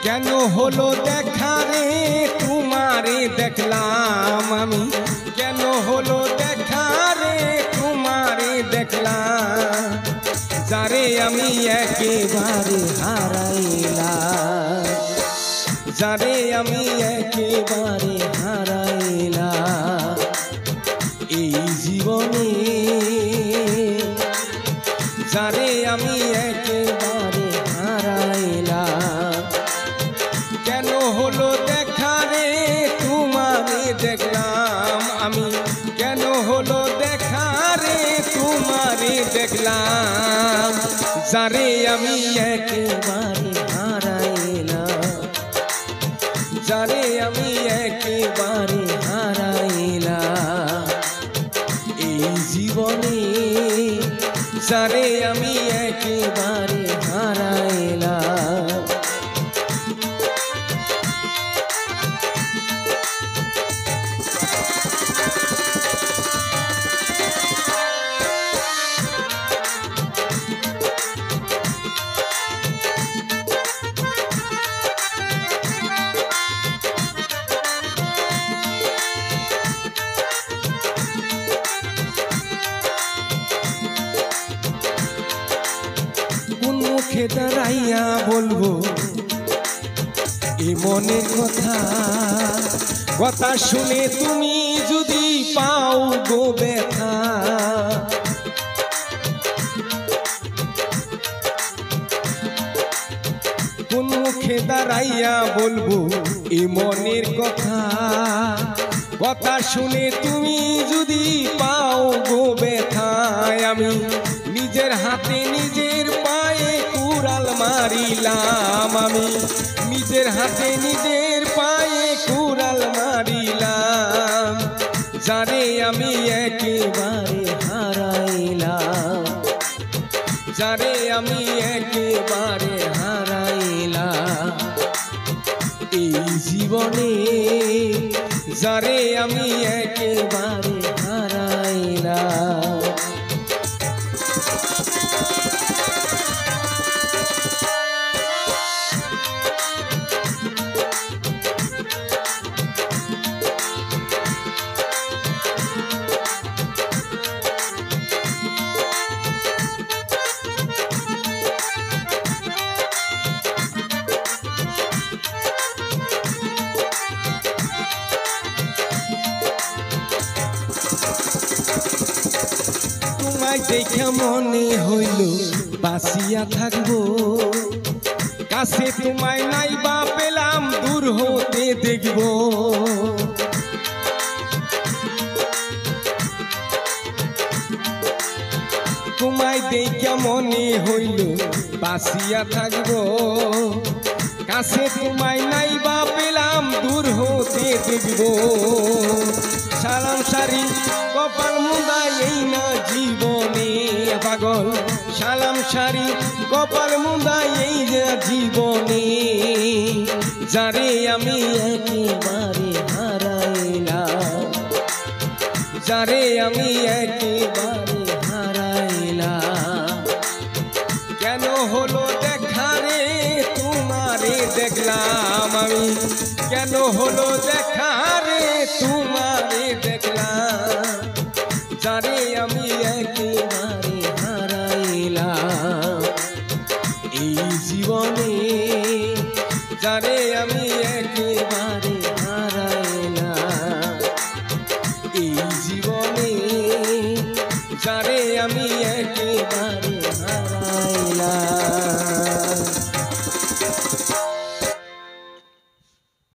কেন হলো দেখা রে তোমারে দেখলাম আমি, কেন হলো দেখা রে তোমারে দেখলাম, যারে আমি একেবারে হারাইলাম, যারে আমি একেবারে হারাইলাম এই জীবনে, যারে আমি একেবারে হারাইলাম। কেন হলো দেখা রে তোমারে দেখলাম আমি, কেন হলো দেখা রে তোমারে দেখলাম, যারে আমি একেবারে হারাইলাম, যারে আমি একেবারে হারাইলাম এই জীবনে, যারে আমি একেবারে হারাইলাম। মুখে দাঁড়াইয়া বলবো এ মনের কথা, কথা শুনে তুমি যদি পাও গো ব্যথা, কোন মুখে দাঁড়াইয়া বলবো এ মনের কথা, কথা শুনে তুমি যদি পাও গো ব্যথা, আমি নিজের হাতে নিজের পায়ে কুড়াল মারিলাম, আমি নিজের হাতে নিজের পায়ে কুড়াল মারিলাম, যারে আমি একেবারে হারাইলাম, যারে আমি একেবারে হারাইলাম এই জীবনে, যারে আমি একেবারে হারাইলাম। তোমায় দেখে মনে হইল বাঁচিয়া থাকবো, কাছে তোমায় নাই বা পেলাম দূর হতে দেখব, তোমায় দেখে মনে হইল বাঁচিয়া থাকবো, কাছে তোমায় নাই বা পেলাম দূর হতে দেখব, সালাম সারি কপাল মুদা এই না জীবনে পাগল, সালাম সারি কপাল মুদা এই না জীবনে, যারে আমি একেবারে হারাইলাম, যারে আমি একেবারে হারাইলাম। কেন হলো দেখা রে তোমারে দেখলাম আমি, কেন হলো দেখা রে তোমারে দেখলাম, যারে আমি একেবারে হারাইলাম এই জীবনে, যারে আমি একেবারে হারাইলাম এই জীবনে, যারে আমি একেবারে হারাইলাম।